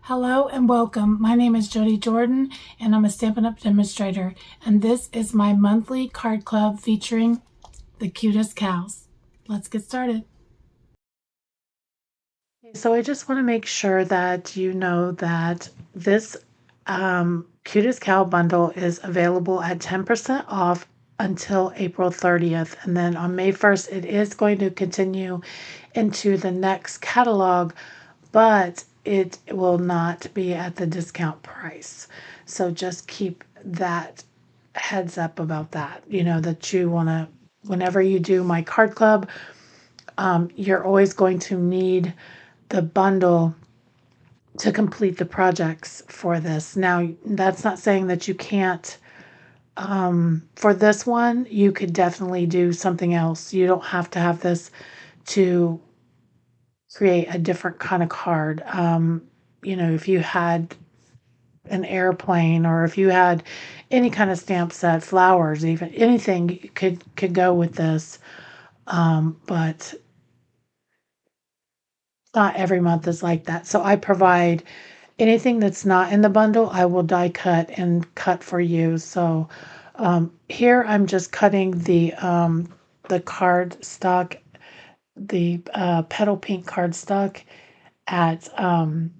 Hello and welcome. My name is Jody Jordan and I'm a Stampin' Up! Demonstrator, and this is my monthly card club featuring the cutest cows. Let's get started. So I just want to make sure that you know that this Cutest Cow Bundle is available at 10% off until April 30th. And then on May 1st, it is going to continue into the next catalog, but it will not be at the discount price. So just keep that heads up about that. You know, that you want to, whenever you do my card club, you're always going to need the bundle to complete the projects for this. Now, that's not saying that you can't. For this one, you could definitely do something else. You don't have to have this to create a different kind of card. You know, if you had an airplane or if you had any kind of stamp set, flowers, even anything could go with this. But not every month is like that. So I provide anything that's not in the bundle, I will die cut and cut for you. So here I'm just cutting the card stock, the petal pink card stock at 9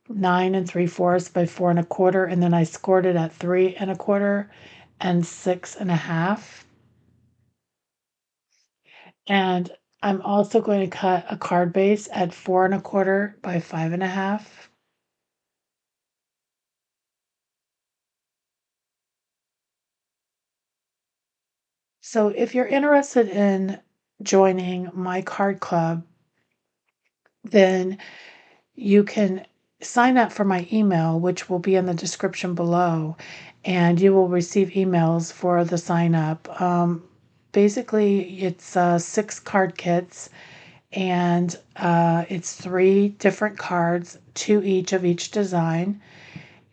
3/4 by 4 1/4, and then I scored it at 3 1/4 and 6 1/2. And I'm also going to cut a card base at 4 1/4 by 5 1/2. So if you're interested in joining my card club, then you can sign up for my email, which will be in the description below, and you will receive emails for the sign up. Basically, it's 6 card kits, and it's 3 different cards, 2 each of each design.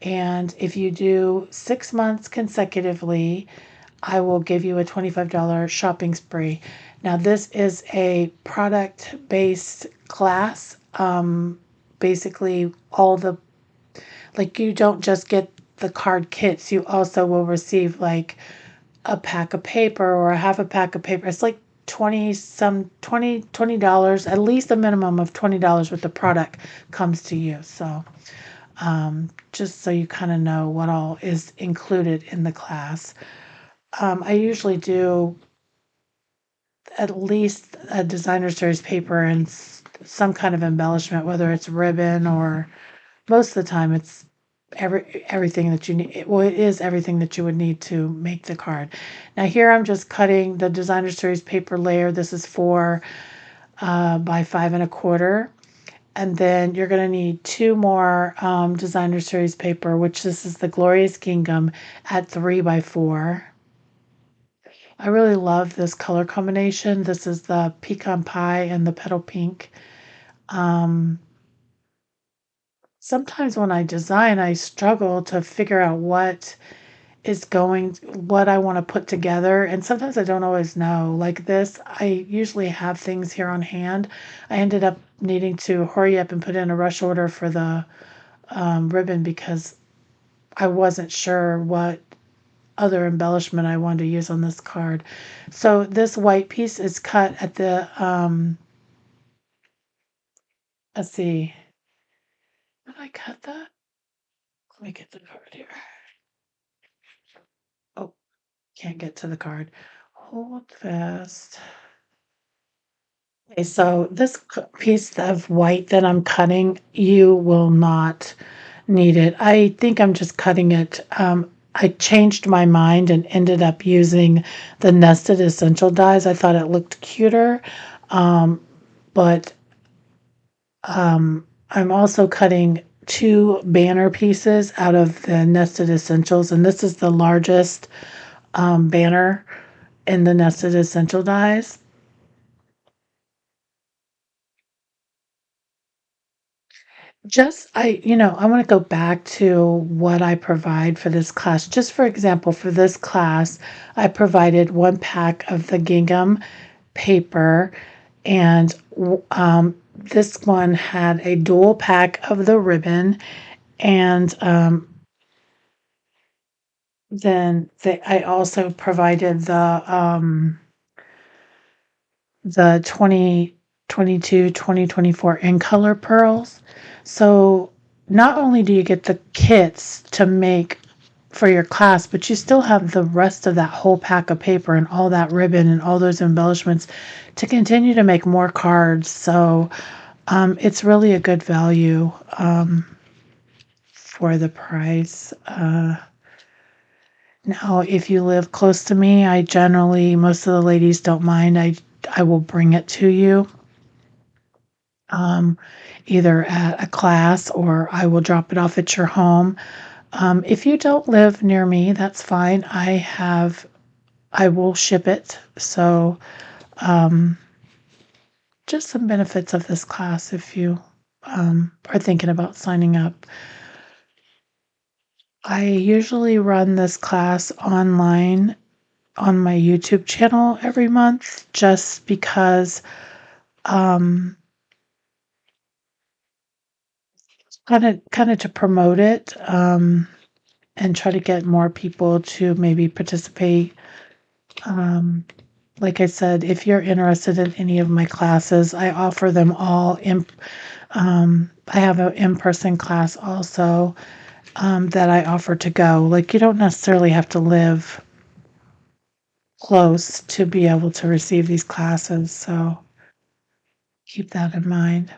And if you do 6 months consecutively, I will give you a $25 shopping spree. Now, this is a product-based class. Basically, like, you don't just get the card kits, you also will receive like a pack of paper or a half a pack of paper. It's like $20, at least a minimum of $20 worth of product comes to you. So just so you kind of know what all is included in the class. I usually do at least a designer series paper and some kind of embellishment, whether it's ribbon or most of the time it's everything that you need. Well, it is everything that you would need to make the card. Now here I'm just cutting the designer series paper layer. This is 4 by 5 1/4. And then you're going to need 2 more designer series paper, which this is the Glorious Gingham at 3 by 4. I really love this color combination. This is the pecan pie and the petal pink. Sometimes when I design, I struggle to figure out what I want to put together. And sometimes I don't always know. Like this, I usually have things here on hand. I ended up needing to hurry up and put in a rush order for the ribbon because I wasn't sure what other embellishment I wanted to use on this card. So this white piece is cut at the, let's see, did I cut that? Let me get the card here. Oh, can't get to the card. Hold fast. Okay, so this piece of white that I'm cutting, you will not need it. I think I'm just cutting it. I changed my mind and ended up using the nested essential dies. I thought it looked cuter, but I'm also cutting 2 banner pieces out of the nested essentials, and this is the largest banner in the nested essential dies. I want to go back to what I provide for this class. Just for example, for this class, I provided 1 pack of the gingham paper. And this one had a dual pack of the ribbon, and I also provided the 2022 2024 in color pearls. So not only do you get the kits to make for your class, but you still have the rest of that whole pack of paper and all that ribbon and all those embellishments to continue to make more cards. So it's really a good value for the price. Now, if you live close to me, I generally, most of the ladies don't mind. I will bring it to you, um, either at a class or I will drop it off at your home. If you don't live near me, that's fine. I will ship it. So, um, just some benefits of this class if you are thinking about signing up. I usually run this class online on my YouTube channel every month just because um kind of to promote it and try to get more people to maybe participate. Um like I said, if you're interested in any of my classes, I offer them all in I have an in-person class also that I offer to go. Like you don't necessarily have to live close to be able to receive these classes, so keep that in mind.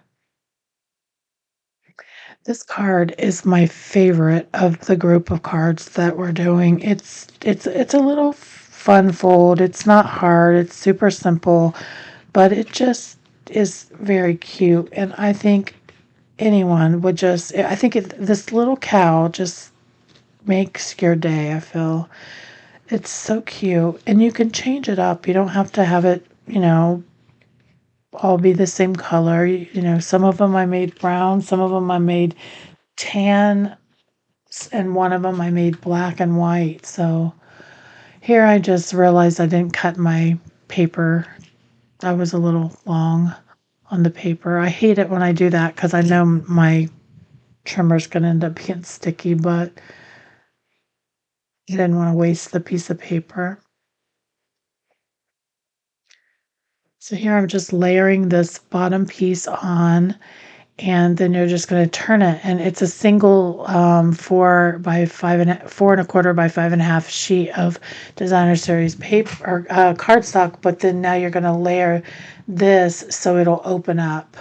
This card is my favorite of the group of cards that we're doing. It's a little fun fold. It's not hard. It's super simple, but it just is very cute. And I think anyone would just. I think this little cow just makes your day. I feel it's so cute, and you can change it up. You don't have to have it. All be the same color. Some of them I made brown. Some of them I made tan, and one of them I made black and white. So here I just realized I didn't cut my paper. I was a little long on the paper. I hate it when I do that because I know my trimmer's going to end up getting sticky, but I didn't want to waste the piece of paper. So here I'm just layering this bottom piece on, and then you're just going to turn it, and it's a single 4 and a quarter by 5.5 sheet of designer series paper or cardstock, but then now you're going to layer this so it'll open up.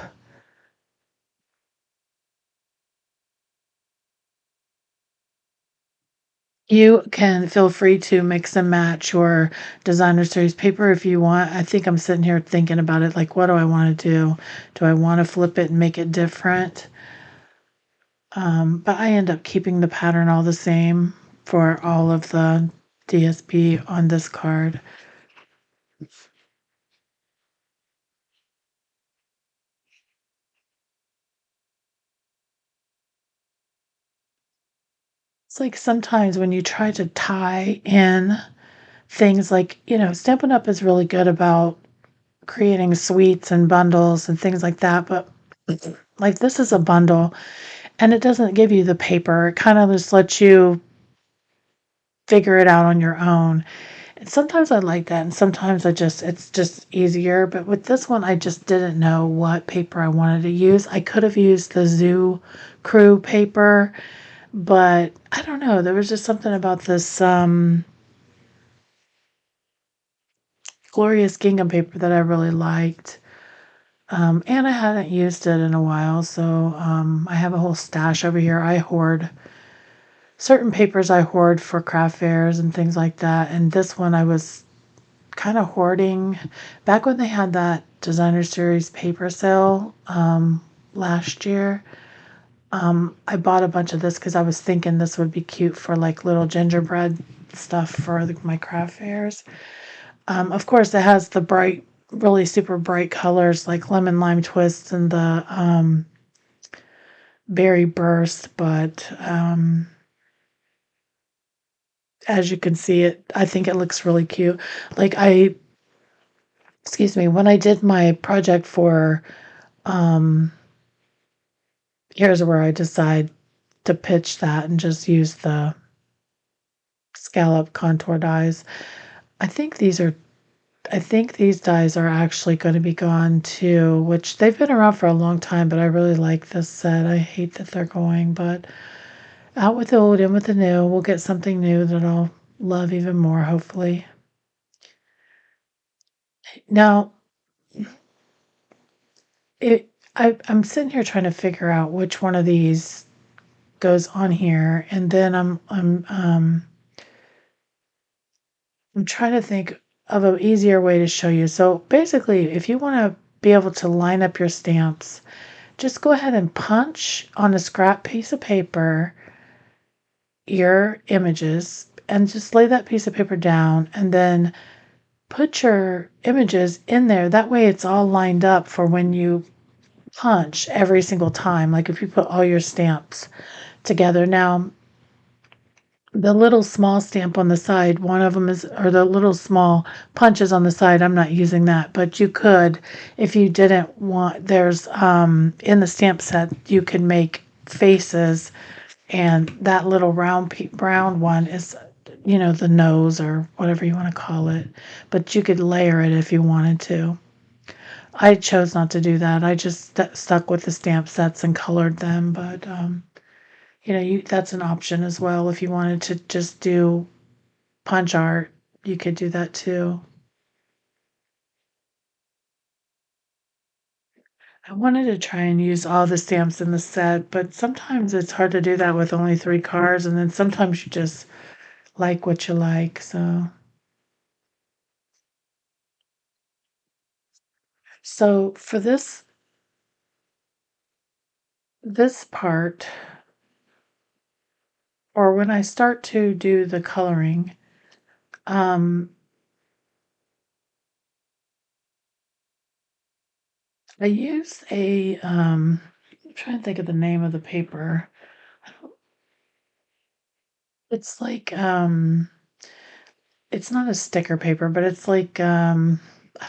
You can feel free to mix and match your designer series paper if you want. I think I'm sitting here thinking about it like, what do I want to do? Do I want to flip it and make it different? But I end up keeping the pattern all the same for all of the DSP on this card. It's like sometimes when you try to tie in things like, Stampin' Up is really good about creating suites and bundles and things like that, but like this is a bundle and it doesn't give you the paper. It kind of just lets you figure it out on your own. And sometimes I like that, and sometimes it's just easier. But with this one, I just didn't know what paper I wanted to use. I could have used the Zoo Crew paper, but I don't know. There was just something about this glorious gingham paper that I really liked. And I hadn't used it in a while, so I have a whole stash over here. I hoard certain papers I hoard for craft fairs and things like that. And this one I was kind of hoarding back when they had that designer series paper sale last year. I bought a bunch of this because I was thinking this would be cute for like little gingerbread stuff for my craft fairs. Of course, it has the bright, really super bright colors like lemon lime twist and the berry burst, but as you can see, I think it looks really cute. Like excuse me, when I did my project for, um, here's where I decide to pitch that and just use the scallop contour dies. I think these are I think these dies are actually going to be gone too, which they've been around for a long time, but I really like this set. I hate that they're going, but out with the old, in with the new. We'll get something new that I'll love even more, hopefully. Now, I'm sitting here trying to figure out which one of these goes on here, and then I'm trying to think of an easier way to show you. So basically, if you want to be able to line up your stamps, just go ahead and punch on a scrap piece of paper your images and just lay that piece of paper down and then put your images in there. That way it's all lined up for when you punch every single time. Like if you put all your stamps together. Now, the little small stamp on the side, one of them is, or the little small punches on the side, I'm not using that, but you could, if you didn't want, there's, in the stamp set, you can make faces, and that little brown one is, the nose or whatever you want to call it, but you could layer it if you wanted to. I chose not to do that. I just stuck with the stamp sets and colored them, but, that's an option as well. If you wanted to just do punch art, you could do that too. I wanted to try and use all the stamps in the set, but sometimes it's hard to do that with only 3 cards, and then sometimes you just like what you like. So for this part, or when I start to do the coloring, um, I use I'm trying to think of the name of the paper. It's like, it's not a sticker paper, but it's like, I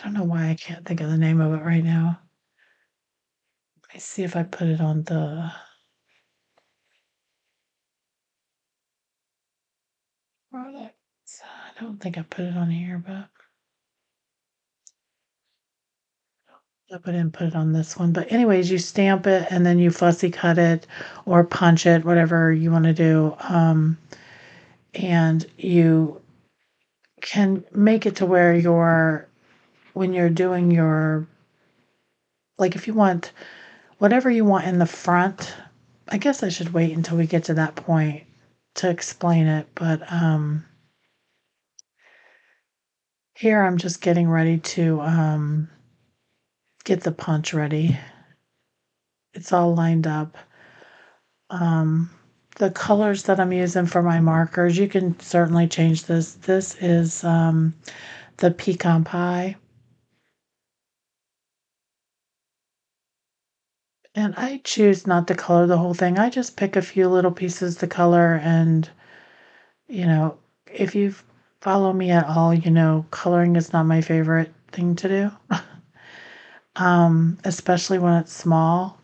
don't know why I can't think of the name of it right now. Let me see if I put it on the products. I don't think I put it on here, but I didn't put it on this one. But anyways, you stamp it and then you fussy cut it or punch it, whatever you want to do. And you can make it to where when you're doing your, like if you want whatever you want in the front. I guess I should wait until we get to that point to explain it, but here I'm just getting ready to get the punch ready. It's all lined up. Um, the colors that I'm using for my markers, you can certainly change this. This is the pecan pie. And I choose not to color the whole thing. I just pick a few little pieces to color. And, you know, if you follow me at all, coloring is not my favorite thing to do, especially when it's small.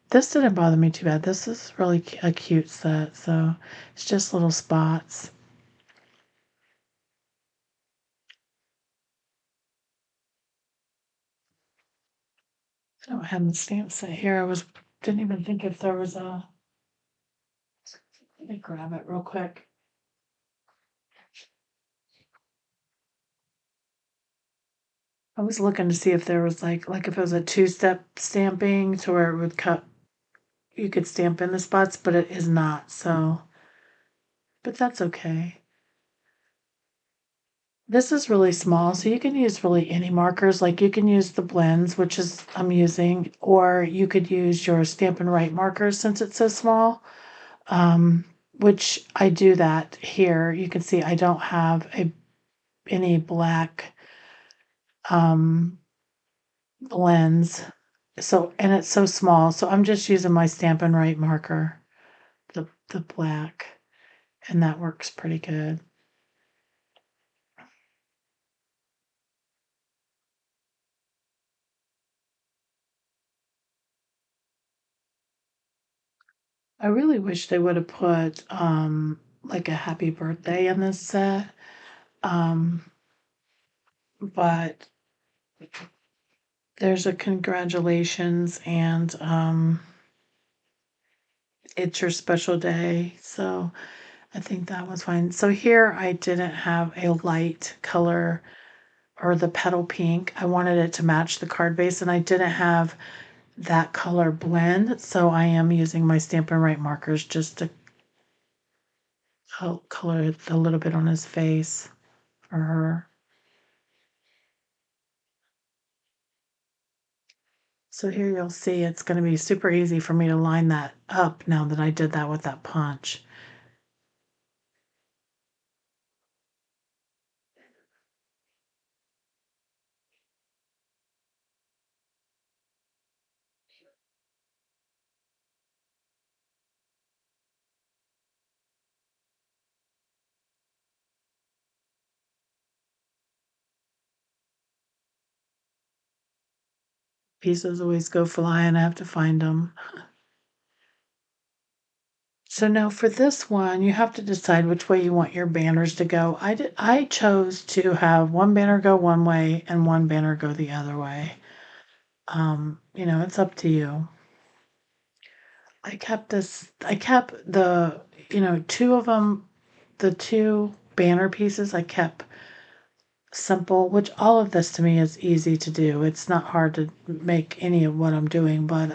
This didn't bother me too bad. This is really a cute set. So it's just little spots. I don't have the stamp set here. Didn't even think if there was a. Let me grab it real quick. I was looking to see if there was like if it was a two-step stamping to where it would cut. You could stamp in the spots, but it is not. So, but that's okay. This is really small, so you can use really any markers. Like you can use the blends, which is I'm using, or you could use your Stampin' Right markers since it's so small. Which I do that here. You can see I don't have any black um, blends. So, and it's so small. So I'm just using my Stampin' Right marker, the black, and that works pretty good. I really wish they would have put like a happy birthday in this set. Um, but there's a congratulations and it's your special day. So I think that was fine. So here I didn't have a light color or the petal pink. I wanted it to match the card base and I didn't have that color blend. So I am using my Stampin' Right markers just to color it a little bit on his face for her. So here you'll see it's going to be super easy for me to line that up now that I did that with that punch. Pieces always go flying. I have to find them. So now for this one, you have to decide which way you want your banners to go. I chose to have one banner go one way and one banner go the other way. It's up to you. I kept two of them, the two banner pieces I kept simple, which all of this to me is easy to do. It's not hard to make any of what I'm doing, but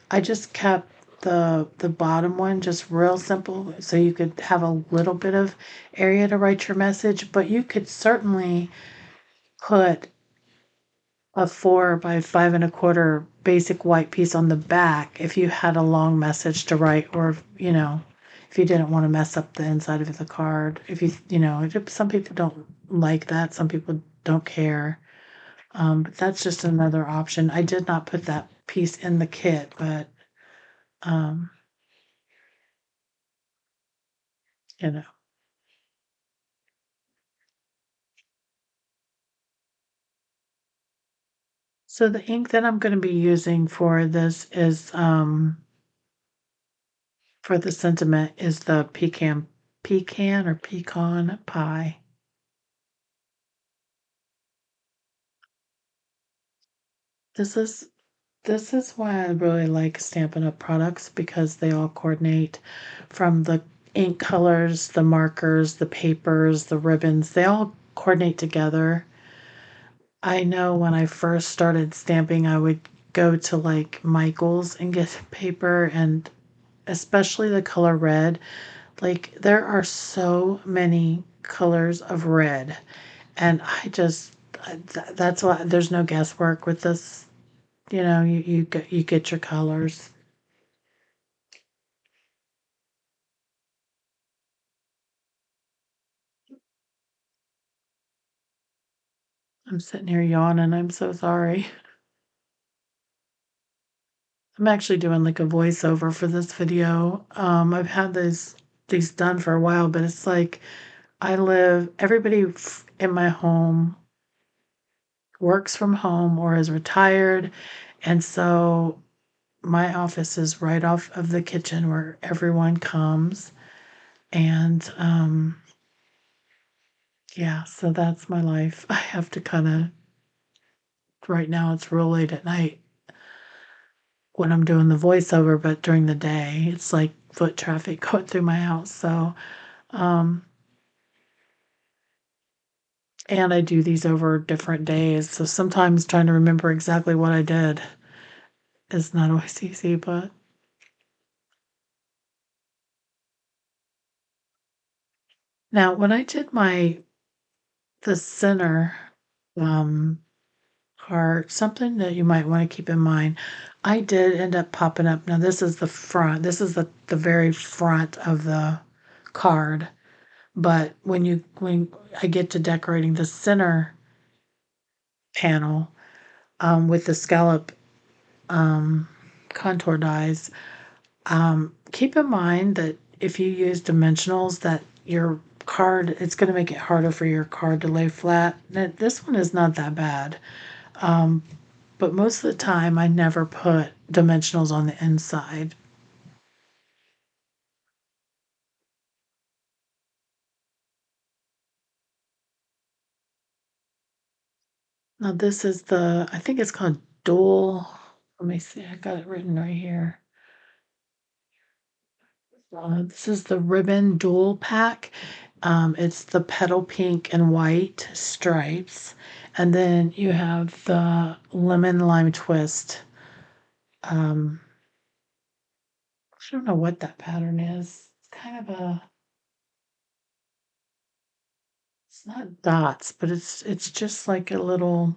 I just kept the bottom one just real simple so you could have a little bit of area to write your message, but you could certainly put a 4 by 5 1/4 basic white piece on the back if you had a long message to write, or if you didn't want to mess up the inside of the card. If some people don't like that, some people don't care. But that's just another option. I did not put that piece in the kit, but um, you know. So the ink that I'm going to be using for this is for the sentiment is the pecan or pecan pie. This is this is why I really like Stampin' Up! Products because they all coordinate from the ink colors, the markers, the papers, the ribbons. They all coordinate together. I know when I first started stamping, I would go to like Michael's and get paper, and especially the color red. Like there are so many colors of red, and that's why there's no guesswork with this. You get your colors. I'm sitting here yawning. I'm so sorry. I'm actually doing like a voiceover for this video. I've had these done for a while, but it's like everybody in my home works from home or is retired, and so my office is right off of the kitchen where everyone comes, and yeah, so that's my life. I have to kind of right now it's real late at night when I'm doing the voiceover, but during the day, it's like foot traffic going through my house. So, um, and I do these over different days. So sometimes trying to remember exactly what I did is not always easy. But now, when I did the center um, part, something that you might want to keep in mind, I did end up popping up. Now, this is the front. This is the very front of the card. But when I get to decorating the center panel with the scallop um, contour dies, keep in mind that if you use dimensionals, that your card it's going to make it harder for your card to lay flat. This one is not that bad, um, but most of the time I never put dimensionals on the inside. Now this is the, I think it's called dual. Let me see, I got it written right here. This is the ribbon dual pack. It's the petal pink and white stripes. And then you have the lemon lime twist. Um, I don't know what that pattern is. It's kind of a, it's not dots, but it's just like a little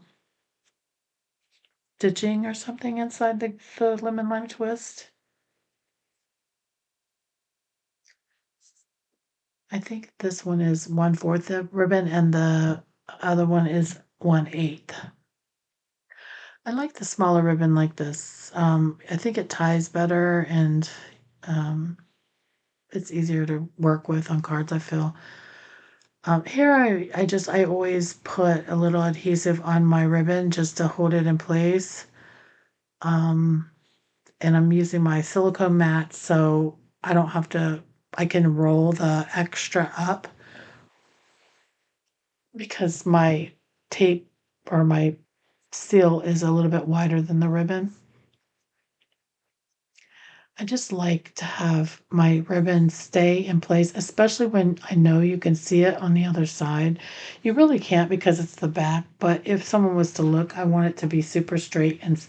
stitching or something inside the lemon lime twist. I think this one is 1/4 the ribbon and the other one is 1/8. I like the smaller ribbon like this. I think it ties better and um, it's easier to work with on cards, I feel. Here I always put a little adhesive on my ribbon just to hold it in place. Um, and I'm using my silicone mat so I don't have to, I can roll the extra up because my tape or my seal is a little bit wider than the ribbon. I just like to have my ribbon stay in place, especially when I know you can see it on the other side. You really can't because it's the back, but if someone was to look, I want it to be super straight and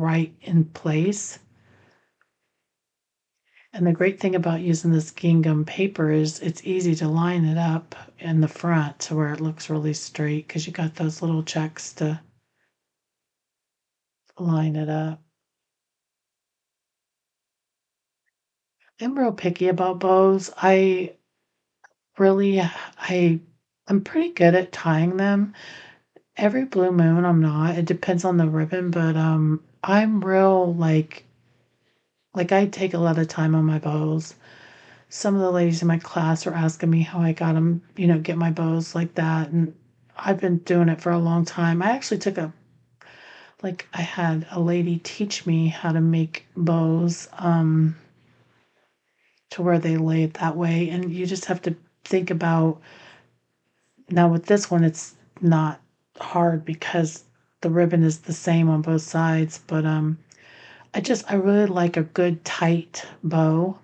right in place. And the great thing about using this gingham paper is it's easy to line it up in the front to where it looks really straight because you got those little checks to line it up. I'm real picky about bows. Really, I'm pretty good at tying them. Every blue moon, I'm not. It depends on the ribbon, but I'm real like I take a lot of time on my bows. Some of the ladies in my class are asking me how I got them, get my bows like that, and I've been doing it for a long time. I actually took a like I had a lady teach me how to make bows to where they lay it that way, and you just have to think about. Now with this one, it's not hard because the ribbon is the same on both sides, but I really like a good tight bow.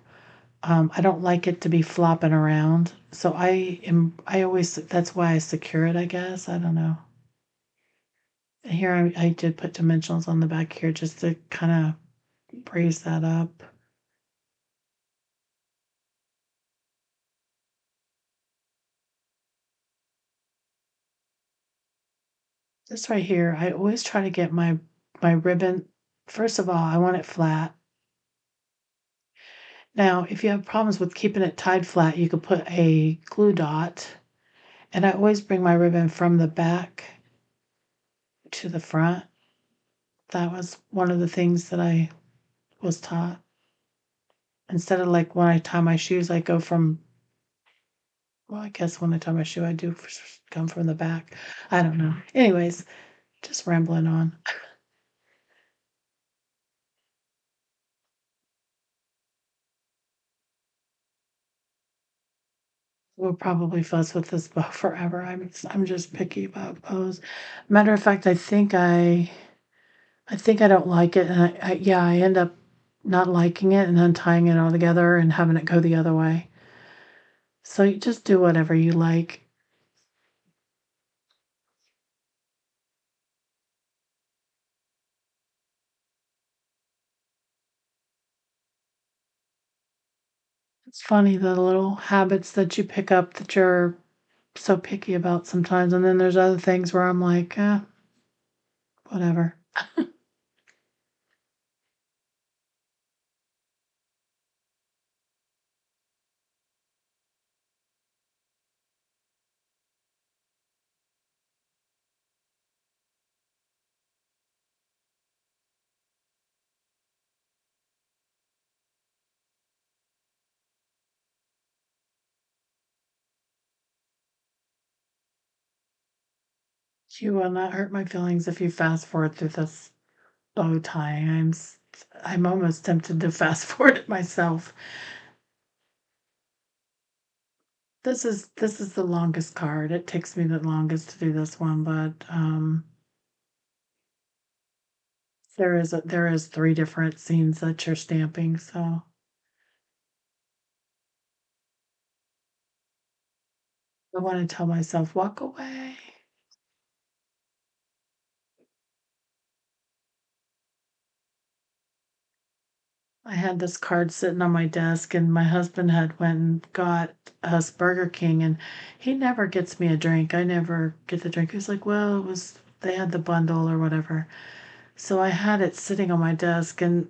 I don't like it to be flopping around. So I always, that's why I secure it, I guess. I don't know. And here I did put dimensionals on the back here just to kind of brace that up. This right here, I always try to get my ribbon. First of all, I want it flat. Now, if you have problems with keeping it tied flat, you could put a glue dot. And I always bring my ribbon from the back to the front. That was one of the things that I was taught. Instead of like when I tie my shoes, I go from, well, I guess when I tie my shoe, I do come from the back. I don't know. Anyways, just rambling on. We'll probably fuss with this bow forever. I'm just picky about bows. Matter of fact, I think I don't like it, and yeah, I end up not liking it and untying it altogether and having it go the other way. So you just do whatever you like. It's funny the little habits that you pick up that you're so picky about sometimes, and then there's other things where I'm like, whatever. You will not hurt my feelings if you fast forward through this bow tying. I'm almost tempted to fast forward it myself. This is the longest card. It takes me the longest to do this one, but there is three different scenes that you're stamping, so I want to tell myself, walk away. I had this card sitting on my desk, and my husband had went and got us Burger King, and he never gets me a drink. I never get the drink. He's like, well, it was they had the bundle or whatever. So I had it sitting on my desk, and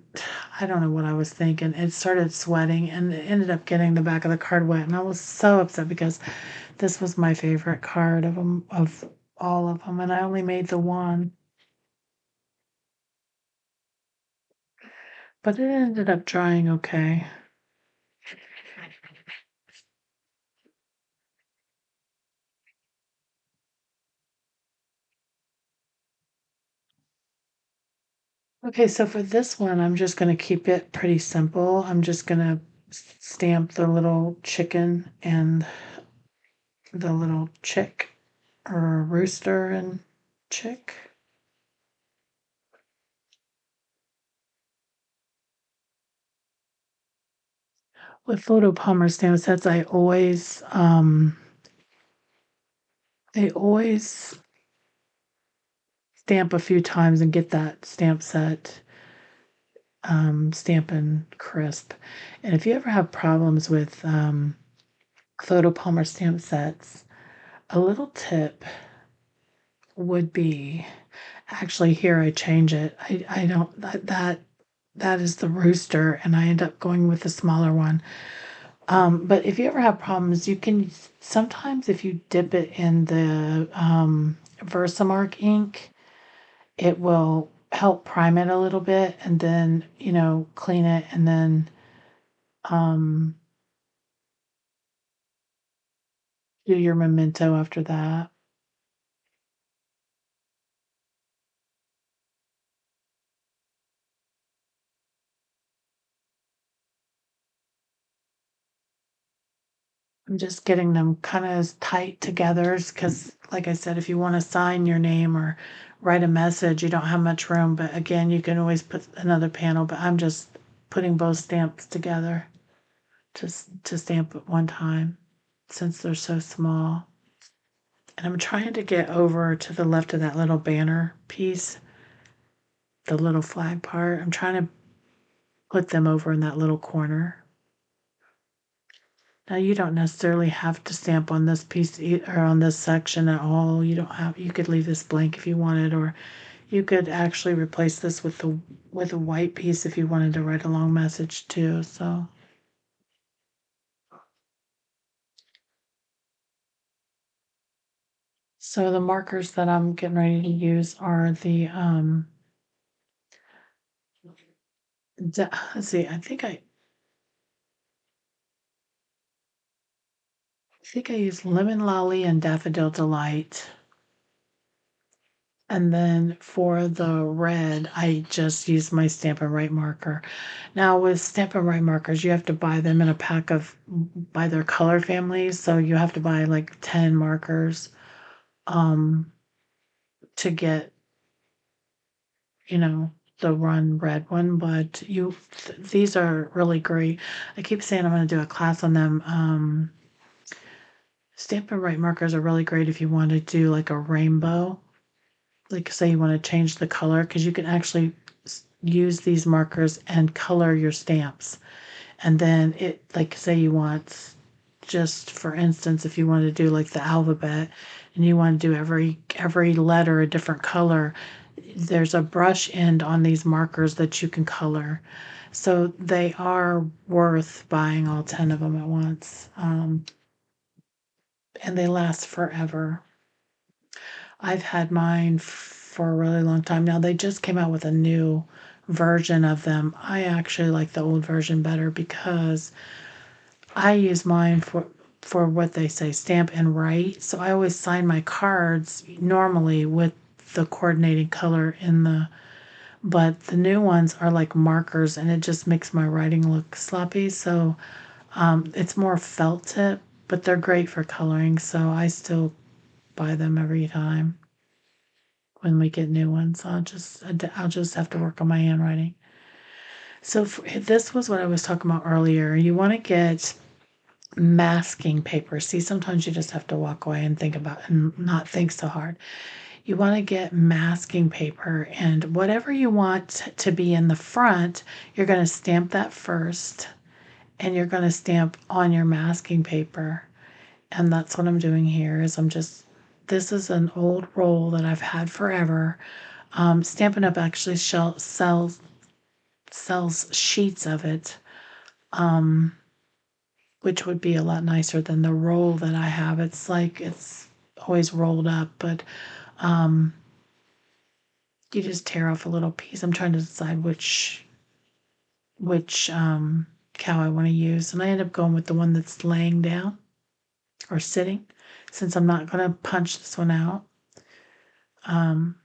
I don't know what I was thinking. It started sweating, and it ended up getting the back of the card wet, and I was so upset because this was my favorite card of them, of all of them, and I only made the one. But it ended up drying okay. Okay, so for this one, I'm just going to keep it pretty simple. I'm just going to stamp the little chicken and the little chick or rooster and chick. With photo palmer stamp sets, I always stamp a few times and get that stamp set stamping crisp. And if you ever have problems with photo palmer stamp sets, a little tip would be actually here I change it. I don't that is the rooster, and I end up going with the smaller one. But if you ever have problems, you can sometimes if you dip it in the Versamark ink, it will help prime it a little bit, and then clean it, and then um, do your memento after that. I'm just getting them kind of as tight together because, like I said, if you want to sign your name or write a message, you don't have much room. But again, you can always put another panel. But I'm just putting both stamps together to stamp at one time since they're so small. And I'm trying to get over to the left of that little banner piece, the little flag part. I'm trying to put them over in that little corner. Now you don't necessarily have to stamp on this piece or on this section at all. You could leave this blank if you wanted, or you could actually replace this with a white piece if you wanted to write a long message too. So the markers that I'm getting ready to use are the let's see, I think I use Lemon Lolly and Daffodil Delight. And then for the red, I just use my Stampin' Right marker. Now with Stampin' Right markers, you have to buy them in a pack of by their color families. So you have to buy like 10 markers um to get, you know, the run red one. But these are really great. I keep saying I'm gonna do a class on them. Stampin' Right markers are really great if you want to do like a rainbow. Like say you want to change the color because you can actually use these markers and color your stamps. And then it like say you want just for instance if you want to do like the alphabet and you want to do every letter a different color, there's a brush end on these markers that you can color. So they are worth buying all 10 of them at once. And they last forever. I've had mine for a really long time now. They just came out with a new version of them. I actually like the old version better because I use mine for what they say, stamp and write. So I always sign my cards normally with the coordinating color in the but the new ones are like markers and it just makes my writing look sloppy. So it's more felt tip but they're great for coloring, so I still buy them every time when we get new ones. I'll just have to work on my handwriting. So this was what I was talking about earlier. You want to get masking paper. See, sometimes you just have to walk away and think about and not think so hard. You want to get masking paper, and whatever you want to be in the front, you're going to stamp that first, and you're going to stamp on your masking paper. And that's what I'm doing here is this is an old roll that I've had forever. Stampin' Up actually sells sheets of it, um, which would be a lot nicer than the roll that I have. It's like it's always rolled up, but um, you just tear off a little piece. I'm trying to decide which cow I want to use, and I end up going with the one that's laying down or sitting, since I'm not going to punch this one out. Um,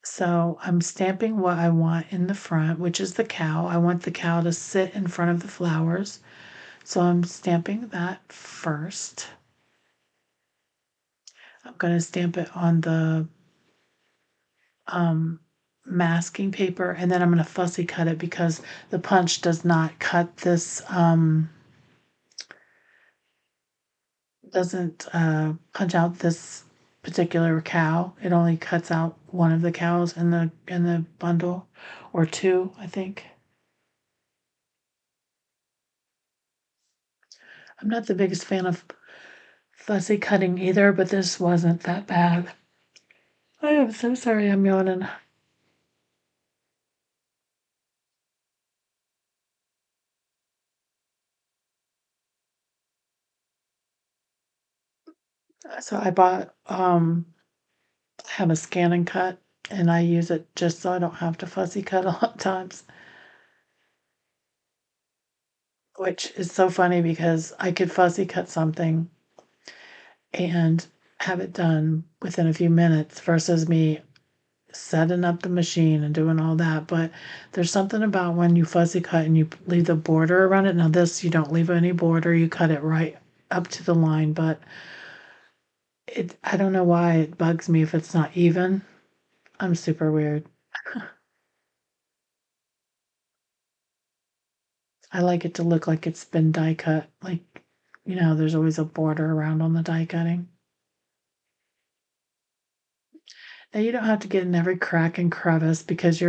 so I'm stamping what I want in the front, which is the cow. I want the cow to sit in front of the flowers. So I'm stamping that first. I'm going to stamp it on the um, masking paper, and then I'm going to fussy cut it because the punch does not cut this, doesn't punch out this particular cow. It only cuts out one of the cows in the bundle, or two, I think. I'm not the biggest fan of fussy cutting either, but this wasn't that bad. I am so sorry I'm yawning. So I have a scan and cut, and I use it just so I don't have to fussy cut a lot of times, which is so funny because I could fussy cut something and have it done within a few minutes versus me setting up the machine and doing all that. But there's something about when you fussy cut and you leave the border around it. Now this, you don't leave any border, you cut it right up to the line, but I don't know why it bugs me if it's not even. I'm super weird. I like it to look like it's been die cut. Like, there's always a border around on the die cutting. Now you don't have to get in every crack and crevice because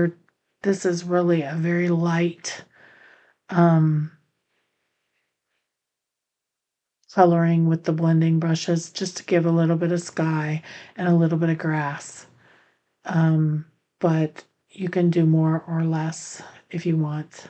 this is really a very light um coloring with the blending brushes, just to give a little bit of sky and a little bit of grass. Um, but you can do more or less if you want.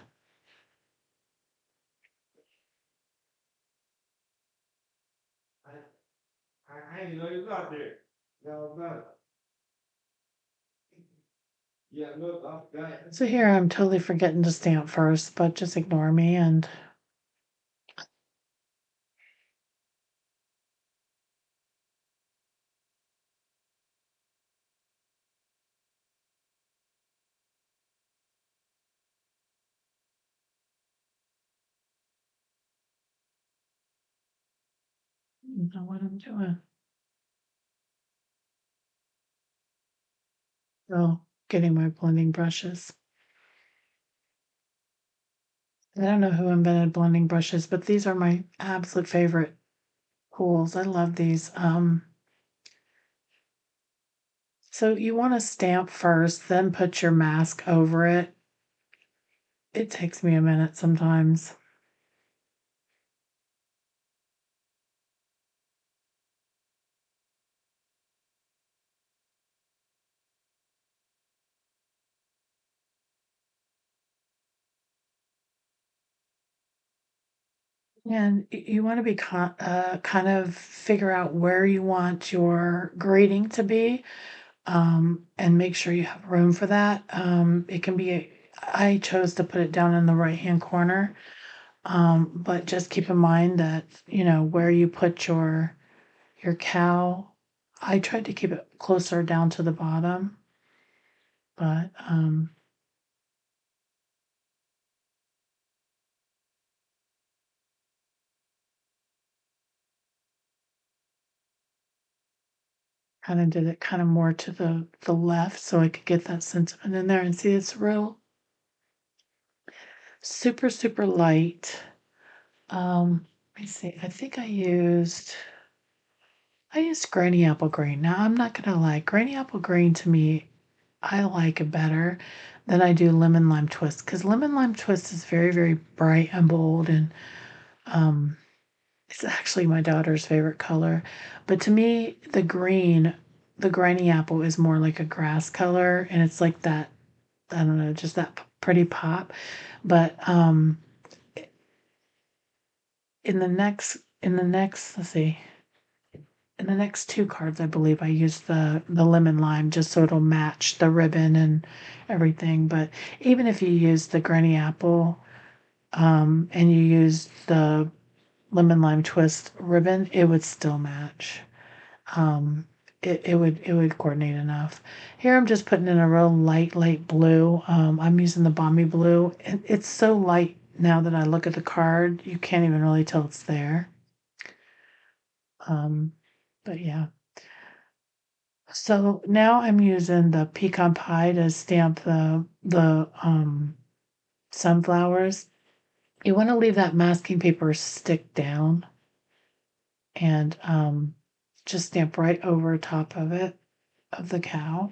So here I'm totally forgetting to stamp first, but just ignore me and you know what I'm doing. So getting my blending brushes. I don't know who invented blending brushes, but these are my absolute favorite tools. I love these. So you want to stamp first, then put your mask over it. It takes me a minute sometimes. And you want to be kind of figure out where you want your grading to be, and make sure you have room for that. It can be, I chose to put it down in the right hand corner, but just keep in mind that, where you put your cow, I tried to keep it closer down to the bottom, but Kind of did it kind of more to the left so I could get that sentiment in there and see it's real super, super light. Let me see. I think I used Granny Apple Green. Now I'm not gonna lie, Granny Apple Green to me, I like it better than I do Lemon Lime Twist because Lemon Lime Twist is very, very bright and bold and um it's actually my daughter's favorite color. But to me, the Granny Apple is more like a grass color and it's like that, I don't know, just that pretty pop. But in the next, let's see, in the next two cards, I believe I used the lemon lime just so it'll match the ribbon and everything. But even if you use the Granny Apple, and you use the lemon lime twist ribbon, it would still match. Um, it would coordinate enough. Here I'm just putting in a real light blue. I'm using the balmy blue. It's so light now that I look at the card, you can't even really tell it's there. Um, but yeah. So now I'm using the pecan pie to stamp the sunflowers. You want to leave that masking paper stick down and just stamp right over top of it of the cow.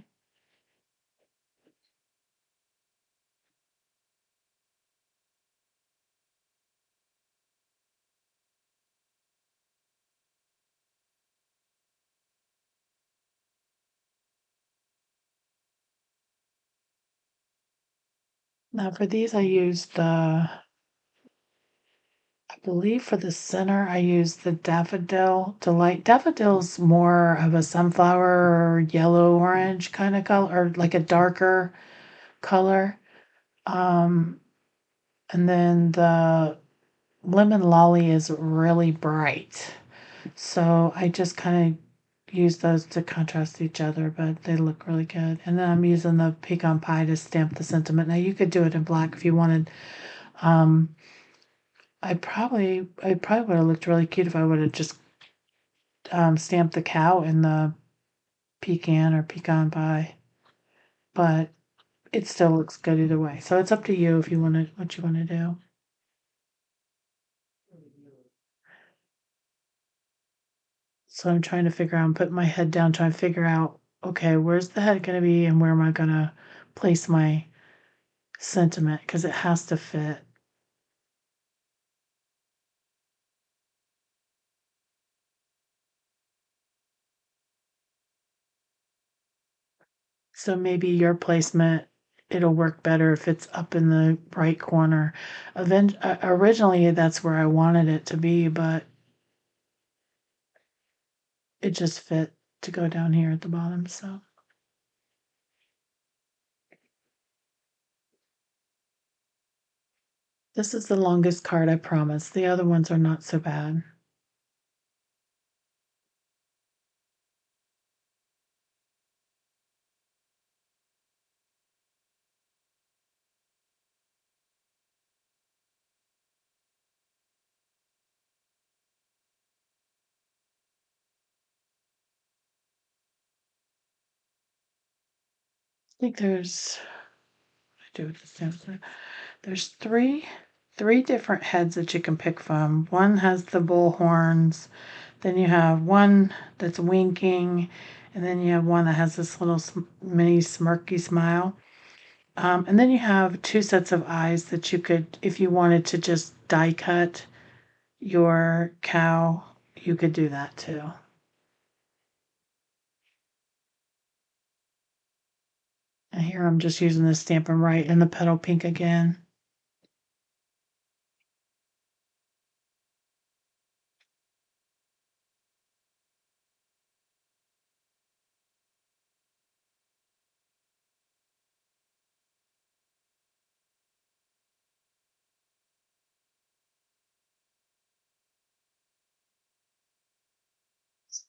Now for these I believe for the center I used the daffodil delight. Daffodil's more of a sunflower yellow orange kind of color or like a darker color. Um and then the lemon lolly is really bright. So I just kind of use those to contrast each other, but they look really good. And then I'm using the pecan pie to stamp the sentiment. Now you could do it in black if you wanted. Um, I probably would have looked really cute if I would have just stamped the cow in the pecan or pecan pie, but it still looks good either way. So it's up to you if you want to what you want to do. So I'm trying to figure out, I'm putting my head down, trying to figure out, okay, where's the head going to be and where am I going to place my sentiment? Because it has to fit. So maybe your placement, it'll work better if it's up in the right corner. Originally, that's where I wanted it to be, but it just fit to go down here at the bottom. So this is the longest card, I promise. The other ones are not so bad. I think I do with the stamps. There's three different heads that you can pick from. One has the bull horns, then you have one that's winking, and then you have one that has this little mini smirky smile. And then you have two sets of eyes that you could, if you wanted to just die cut your cow, you could do that too. And here I'm just using the Stampin' Right and the petal pink again.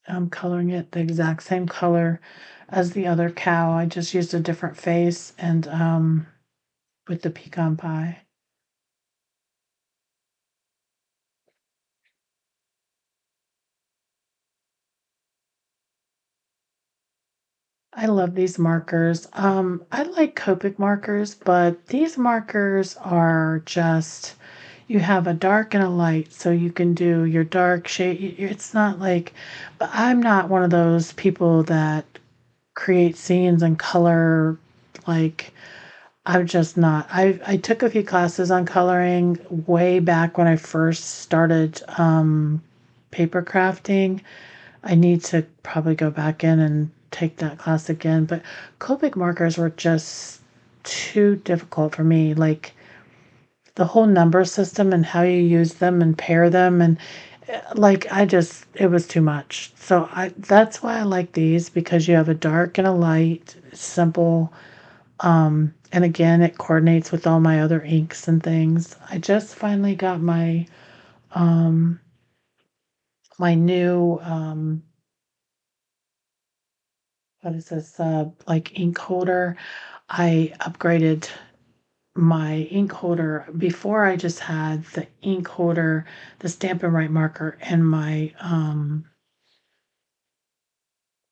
I'm coloring it the exact same color as the other cow. I just used a different face and with the pecan pie. I love these markers. I like Copic markers, but these markers are just, you have a dark and a light, so you can do your dark shade. It's not like, but I'm not one of those people that create scenes and color. Like, I'm just not. I took a few classes on coloring way back when I first started paper crafting. I need to probably go back in and take that class again. But Copic markers were just too difficult for me. Like the whole number system and how you use them and pair them and like I just it was too much. So I that's why I like these because you have a dark and a light, simple. And again, it coordinates with all my other inks and things. I just finally got um my new what is this like ink holder. I upgraded my ink holder. Before I just had the ink holder, the Stampin' Right marker, and my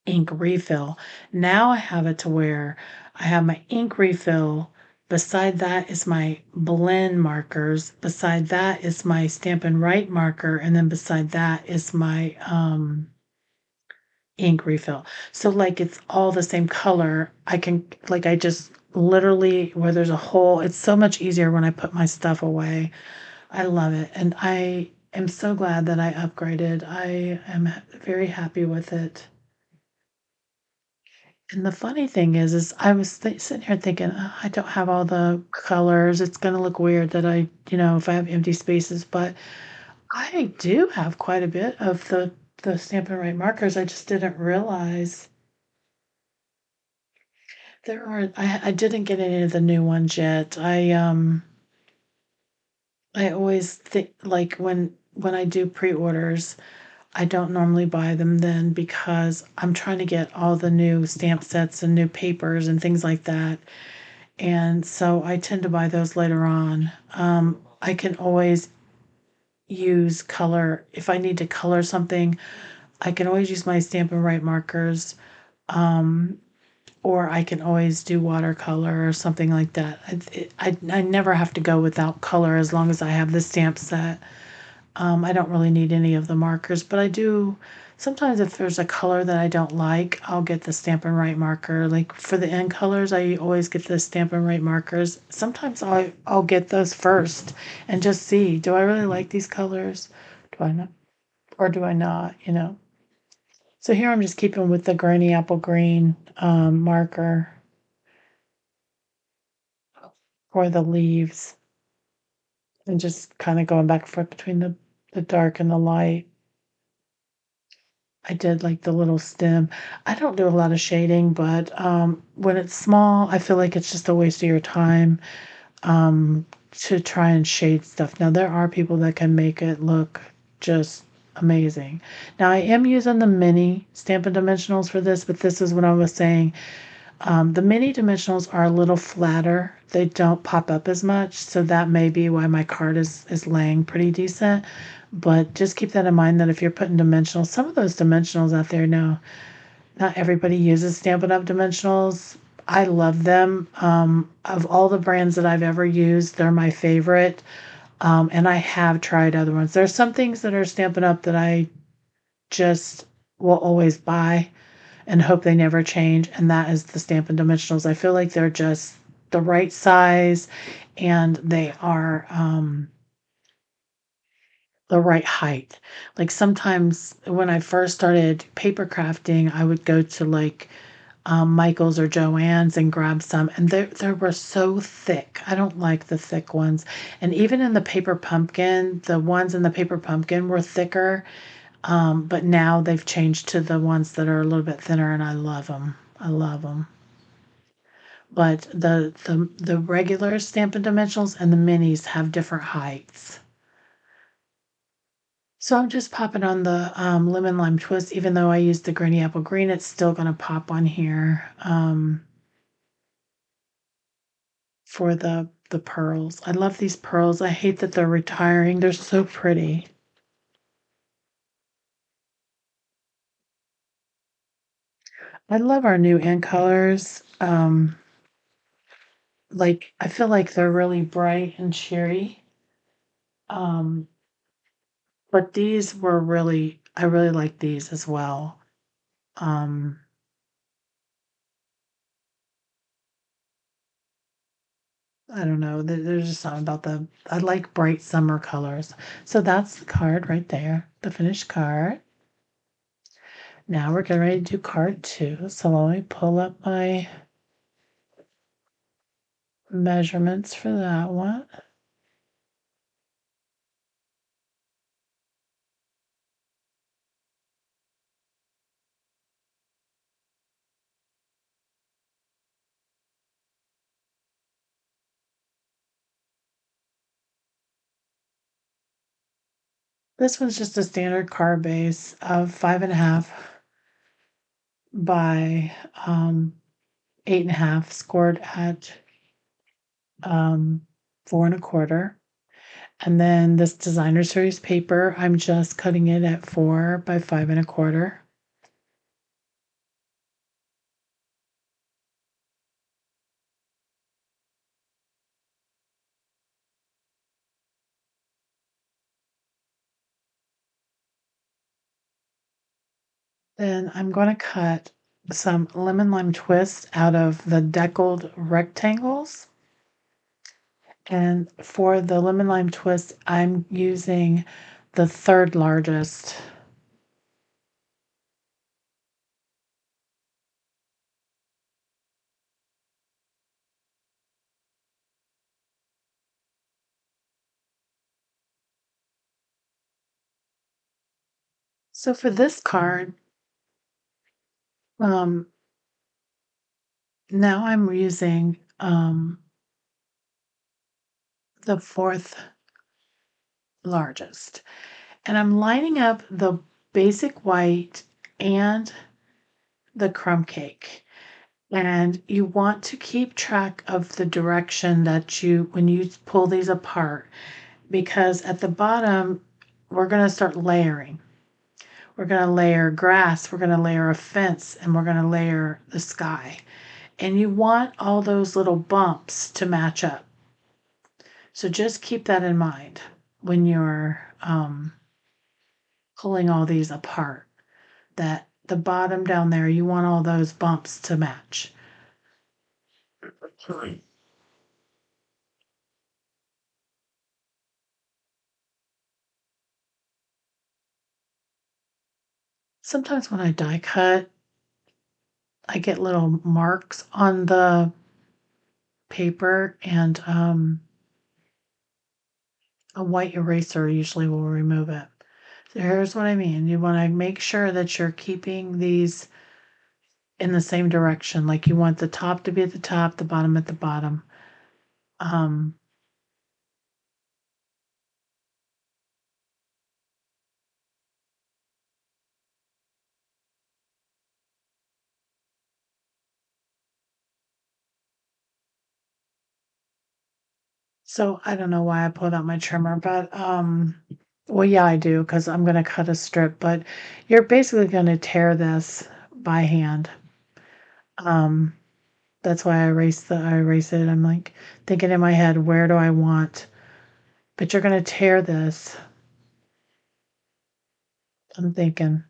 ink refill. Now I have it to where I have my ink refill. Beside that is my blend markers. Beside that is my Stampin' Right marker, and then beside that is my ink refill. So like it's all the same color. I can like I just literally where there's a hole, it's so much easier when I put my stuff away. I love it. And I am so glad that I upgraded. I am very happy with it. And the funny thing is I was sitting here thinking, "Oh, I don't have all the colors. It's going to look weird that if I have empty spaces, but I do have quite a bit of the Stampin' Right markers. I just didn't realize there are. I didn't get any of the new ones yet. I always think like when I do pre-orders, I don't normally buy them then because I'm trying to get all the new stamp sets and new papers and things like that. And so I tend to buy those later on. I can always use color if I need to color something. I can always use my Stampin' Right markers, um, or I can always do watercolor or something like that. I never have to go without color as long as I have the stamp set. I don't really need any of the markers, but I do sometimes if there's a color that I don't like, I'll get the Stampin' Right marker. Like for the end colors, I always get the Stampin' Right markers. Sometimes I'll get those first and just see, do I really like these colors? Do I not or do I not? So here I'm just keeping with the Granny Apple Green marker for the leaves and just kind of going back and forth between the dark and the light. I did like the little stem. I don't do a lot of shading, but when it's small, I feel like it's just a waste of your time to try and shade stuff. Now, there are people that can make it look just amazing. Now, I am using the mini Stampin' Dimensionals for this, but this is what I was saying. The mini dimensionals are a little flatter. They don't pop up as much, so that may be why my card is laying pretty decent. But just keep that in mind that if you're putting dimensionals, some of those dimensionals out there now, not everybody uses Stampin' Up! Dimensionals. I love them. Of all the brands that I've ever used, they're my favorite. And I have tried other ones. There's some things that are Stampin' Up! That I just will always buy and hope they never change. And that is the Stampin' Dimensionals. I feel like they're just the right size and they are the right height. Like sometimes when I first started paper crafting, I would go to like Michael's or Joann's and grab some, and they were so thick. I don't like the thick ones. And even in the paper pumpkin, the ones in the paper pumpkin were thicker. But now they've changed to the ones that are a little bit thinner, and I love them. I love them. But the regular Stampin' Dimensionals and the minis have different heights. So I'm just popping on the lemon lime twist. Even though I used the granny apple green, it's still gonna pop on here for the pearls. I love these pearls. I hate that they're retiring. They're so pretty. I love our new ink colors. Like I feel like they're really bright and cheery. Um, but these were really I really like these as well. Um, I don't know. There's just something about I like bright summer colors. So that's the card right there, the finished card. Now we're getting ready to do card two. So let me pull up my measurements for that one. This one's just a standard card base of 5.5 by 8.5, scored at 4.25. And then this designer series paper, I'm just cutting it at 4 by 5.25. Then I'm going to cut some lemon lime twist out of the deckled rectangles. And for the lemon lime twist, I'm using the third largest. So for this card, um, now I'm using the fourth largest. And I'm lining up the basic white and the crumb cake. And you want to keep track of the direction that when you pull these apart, because at the bottom, we're going to start layering. We're going to layer grass, we're going to layer a fence, and we're going to layer the sky. And you want all those little bumps to match up. So just keep that in mind when you're pulling all these apart. That the bottom down there, you want all those bumps to match. Sometimes when I die cut, I get little marks on the paper, and a white eraser usually will remove it. So here's what I mean. You want to make sure that you're keeping these in the same direction. Like you want the top to be at the top, the bottom at the bottom. Um, so I don't know why I pulled out my trimmer, but well, yeah, I do because I'm gonna cut a strip, but you're basically gonna tear this by hand. Um, that's why I erase it. I'm like thinking in my head, where do I want? But you're gonna tear this. I'm thinking,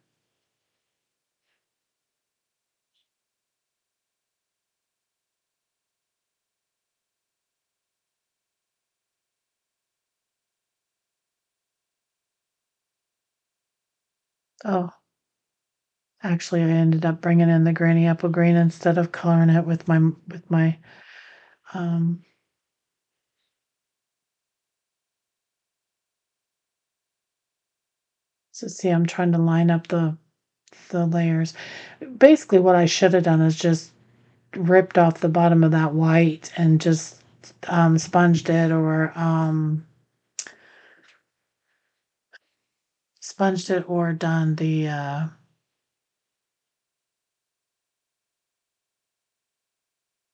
oh, actually, I ended up bringing in the granny apple green instead of coloring it with my um. So see, I'm trying to line up the layers. Basically, what I should have done is just ripped off the bottom of that white and just sponged it, or done the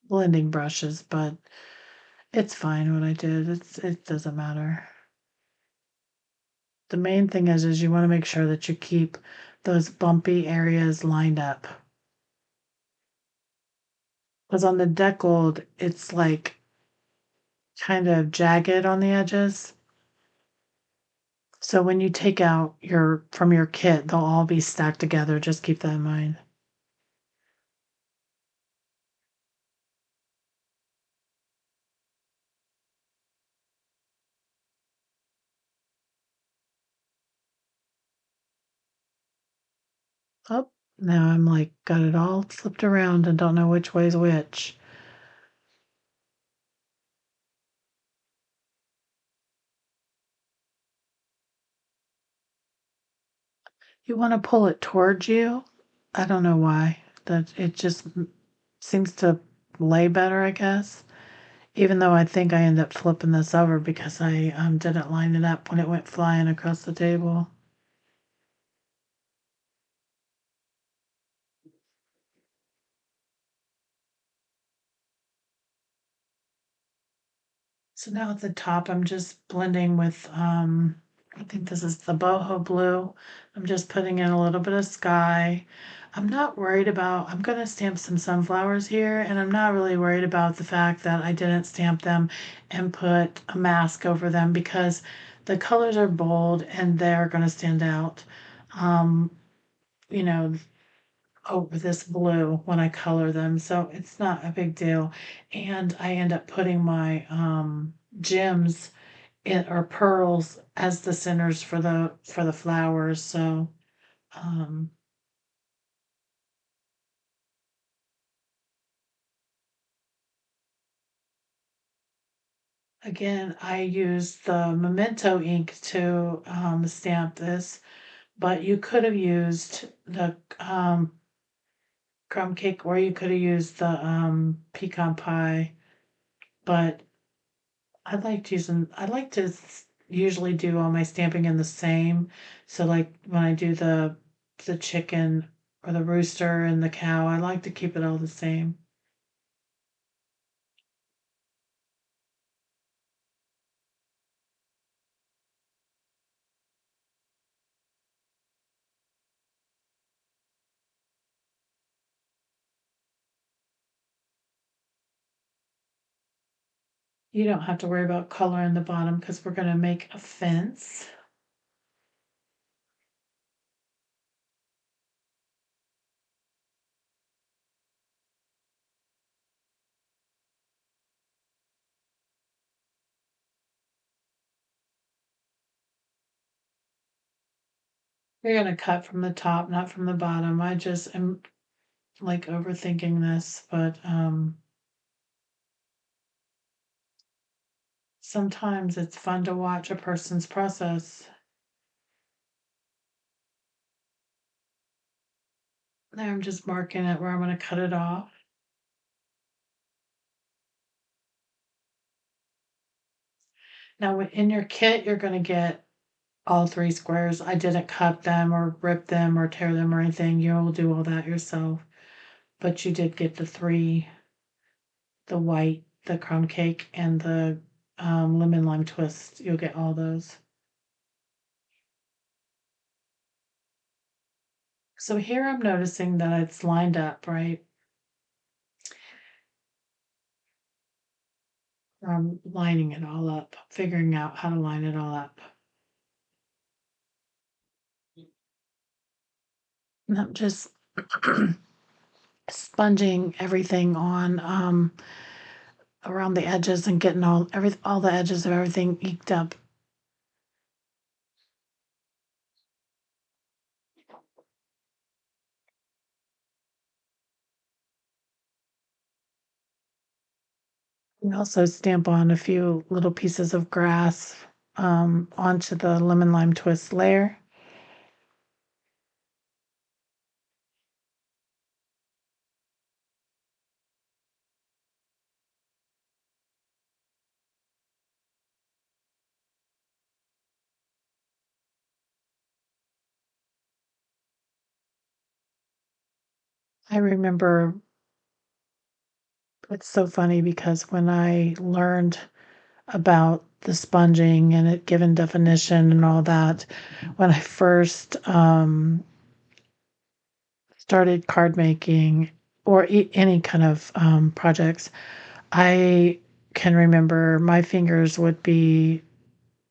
blending brushes, but it's fine what I did. It doesn't matter. The main thing is you want to make sure that you keep those bumpy areas lined up. Because on the deckled, it's like kind of jagged on the edges. So when you take out your from your kit, they'll all be stacked together. Just keep that in mind. Oh, now I'm like got it all flipped around and don't know which way's which. You want to pull it towards you. I don't know why. That it just seems to lay better, I guess. Even though I think I end up flipping this over because I didn't line it up when it went flying across the table. So now at the top, I'm just blending with, I think this is the boho blue. I'm just putting in a little bit of sky. I'm not worried about, I'm going to stamp some sunflowers here, and I'm not really worried about the fact that I didn't stamp them and put a mask over them because the colors are bold and they're going to stand out. Um, you know, over this blue when I color them, so it's not a big deal. And I end up putting my gems in or pearls as the centers for the flowers. So um, again, I use the Memento ink to stamp this, but you could have used the crumb cake or you could have used the pecan pie, but I like to usually do all my stamping in the same. So like when I do the chicken or the rooster and the cow, I like to keep it all the same. You don't have to worry about color in the bottom because we're gonna make a fence. We're gonna cut from the top, not from the bottom. I just am like overthinking this, but sometimes it's fun to watch a person's process. There, I'm just marking it where I'm gonna cut it off. Now in your kit, you're gonna get all three squares. I didn't cut them or rip them or tear them or anything. You'll do all that yourself. But you did get the three, the white, the crumb cake, and the lemon lime twist. You'll get all those. So here I'm noticing that it's lined up, right? I'm lining it all up, figuring out how to line it all up. And I'm just sponging everything on around the edges and getting all the edges of everything eked up. We also stamp on a few little pieces of grass onto the lemon lime twist layer. I remember it's so funny because when I learned about the sponging and it given definition and all that, when I first started card making, or any kind of projects, I can remember my fingers would be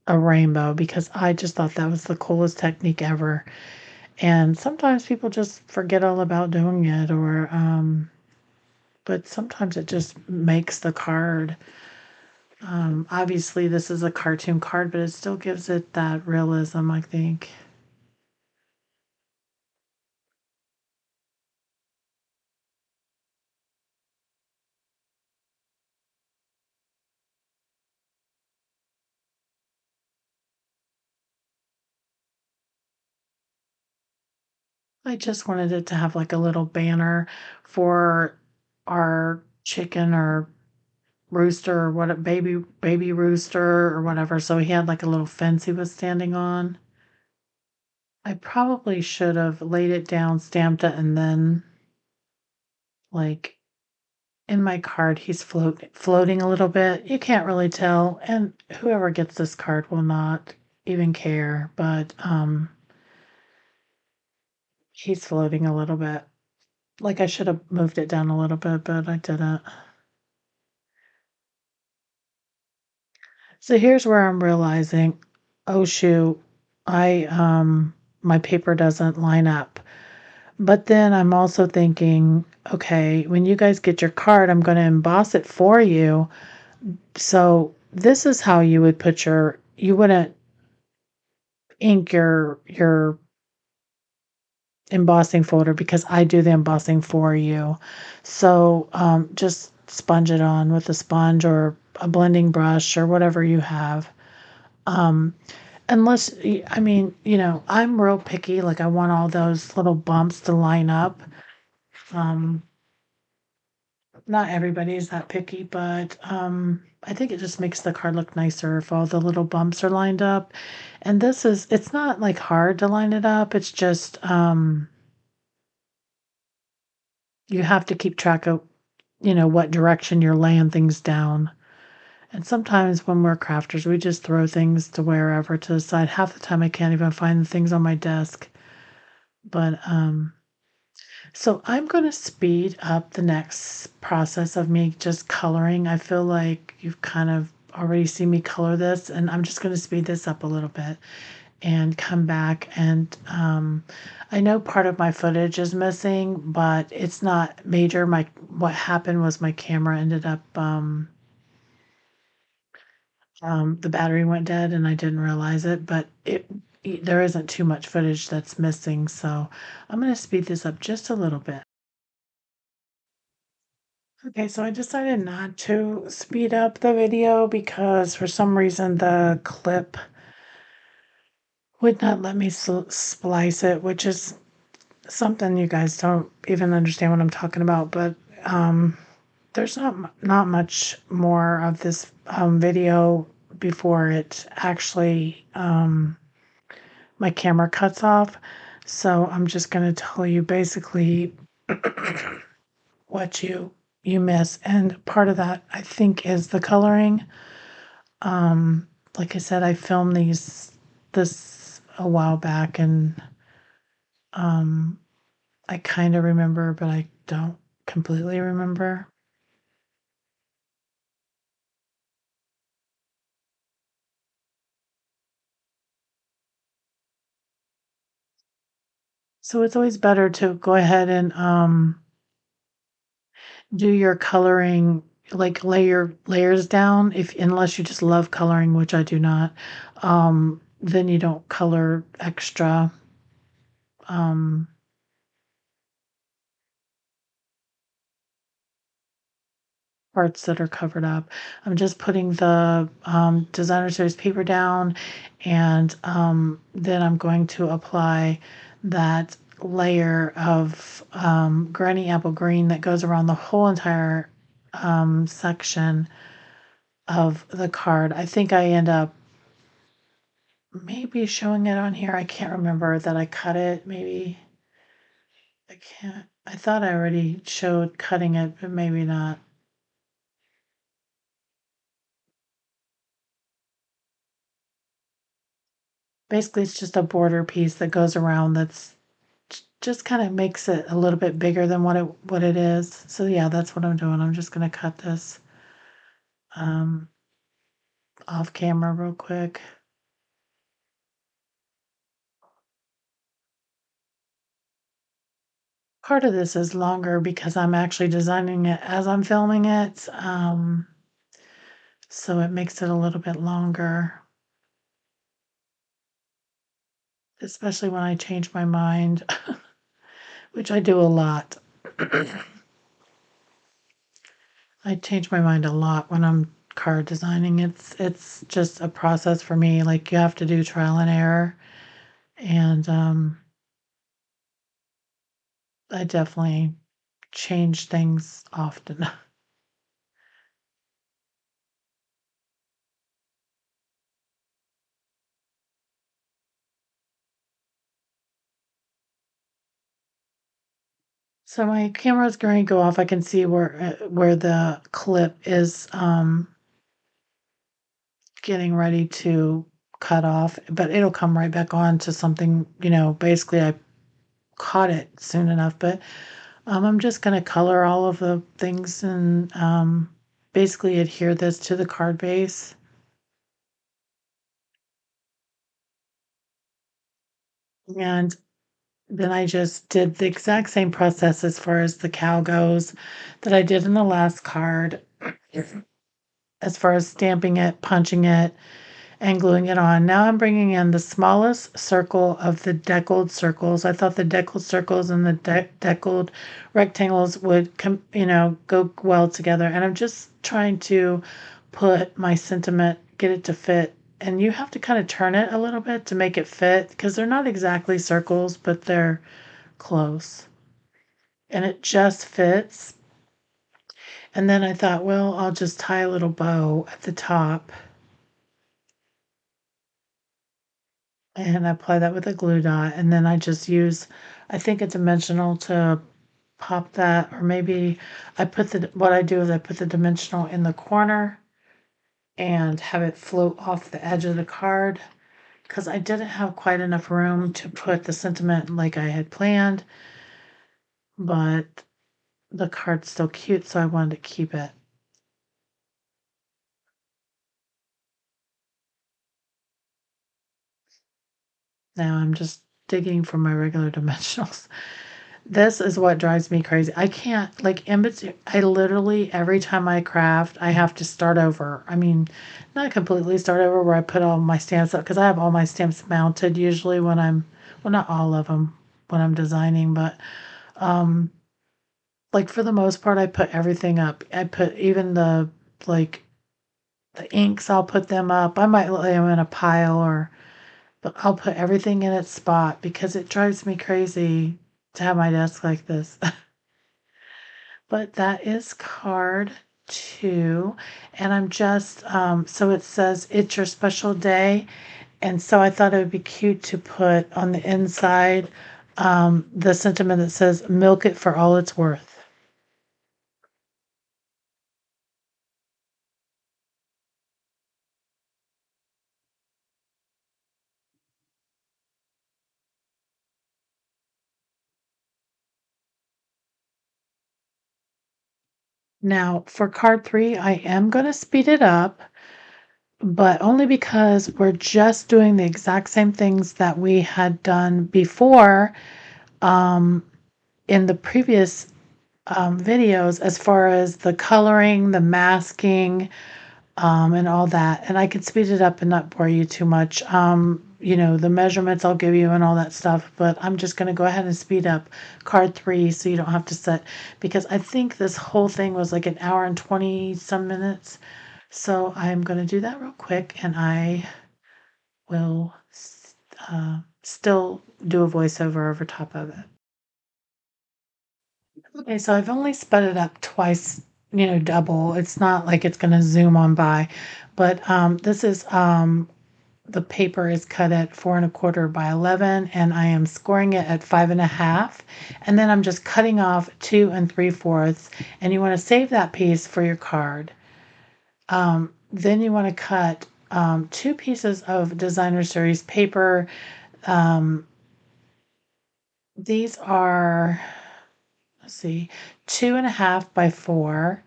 a rainbow because I just thought that was the coolest technique ever. And sometimes people just forget all about doing it, or but sometimes it just makes the card. Obviously, this is a cartoon card, but it still gives it that realism, I think. I just wanted it to have like a little banner for our chicken or rooster or what a baby rooster or whatever. So he had like a little fence he was standing on. I probably should have laid it down, stamped it, and then like in my card he's floating a little bit. You can't really tell, and whoever gets this card will not even care, but he's floating a little bit. Like I should have moved it down a little bit, but I didn't. So here's where I'm realizing, oh shoot, I my paper doesn't line up. But then I'm also thinking, okay, when you guys get your card, I'm going to emboss it for you. So this is how you would put you wouldn't ink your embossing folder because I do the embossing for you. So just sponge it on with a sponge or a blending brush or whatever you have. Um, unless, I mean, I'm real picky. Like I want all those little bumps to line up. Um, Not everybody is that picky, but I think it just makes the card look nicer if all the little bumps are lined up. And it's not like hard to line it up. It's just you have to keep track of, what direction you're laying things down. And sometimes when we're crafters, we just throw things to wherever to the side. Half the time I can't even find the things on my desk. But so I'm going to speed up the next process of me just coloring. I feel like you've kind of already seen me color this, and I'm just going to speed this up a little bit and come back. And I know part of my footage is missing, but it's not major. What happened was my camera ended up the battery went dead, and I didn't realize it. But there isn't too much footage that's missing, so I'm going to speed this up just a little bit. Okay, so I decided not to speed up the video because for some reason the clip would not let me splice it, which is something you guys don't even understand what I'm talking about. But there's not much more of this video before it actually my camera cuts off. So I'm just going to tell you basically what you miss, and part of that I think is the coloring. Um, like I said, I filmed this a while back, and um, I kind of remember, but I don't completely remember. So it's always better to go ahead and do your coloring, like lay your layers down, if unless you just love coloring, which I do not. Then you don't color extra. Um, Parts that are covered up. I'm just putting the designer series paper down, and then I'm going to apply that layer of granny apple green that goes around the whole entire section of the card. I think I end up maybe showing it on here. I can't remember that I cut it. Maybe I can't. I thought I already showed cutting it, but maybe not. Basically, it's just a border piece that goes around that's just kind of makes it a little bit bigger than what it is. So yeah, that's what I'm doing. I'm just gonna cut this um, off camera real quick. Part of this is longer because I'm actually designing it as I'm filming it, so it makes it a little bit longer, especially when I change my mind, which I do a lot. I change my mind a lot when I'm card designing. It's just a process for me. Like you have to do trial and error, and I definitely change things often. So my camera's going to go off. I can see where the clip is getting ready to cut off, but it'll come right back on to something, basically I caught it soon enough, but I'm just going to color all of the things and basically adhere this to the card base. And then I just did the exact same process as far as the cow goes that I did in the last card, as far as stamping it, punching it, and gluing it on. Now I'm bringing in the smallest circle of the deckled circles. I thought the deckled circles and the deckled rectangles would go well together. And I'm just trying to put my sentiment, get it to fit. And you have to kind of turn it a little bit to make it fit because they're not exactly circles, but they're close. And it just fits. And then I thought, well, I'll just tie a little bow at the top and apply that with a glue dot. And then I just use, I think, a dimensional to pop that, or maybe what I do is I put the dimensional in the corner and have it float off the edge of the card because I didn't have quite enough room to put the sentiment like I had planned, but the card's still cute, so I wanted to keep it. Now I'm just digging for my regular dimensionals. This is what drives me crazy. I can't, like, in between, I literally, every time I craft, I have to start over. I mean, not completely start over where I put all my stamps up, because I have all my stamps mounted usually when well, not all of them when I'm designing, but, um, like, for the most part, I put everything up. I put even like, the inks, I'll put them up. I might lay them in a pile but I'll put everything in its spot because it drives me crazy to have my desk like this. But that is card 2, and I'm just, so it says, "It's your special day," and so I thought it would be cute to put on the inside, the sentiment that says, "Milk it for all it's worth." Now, for card 3, I am gonna speed it up, but only because we're just doing the exact same things that we had done before, um, in the previous videos as far as the coloring, the masking, and all that. And I could speed it up and not bore you too much. The measurements I'll give you and all that stuff, but I'm just going to go ahead and speed up card 3 so you don't have to set, because I think this whole thing was like an hour and 20 some minutes. So I'm going to do that real quick and I will still do a voiceover over top of it. Okay, so I've only sped it up twice, double. It's not like it's gonna zoom on by, but this is the paper is cut at 4 1/4 by 11, and I am scoring it at 5 1/2, and then I'm just cutting off 2 3/4, and you want to save that piece for your card. Then you want to cut 2 pieces of designer series paper. Um, These are, let's see, 2.5 by 4.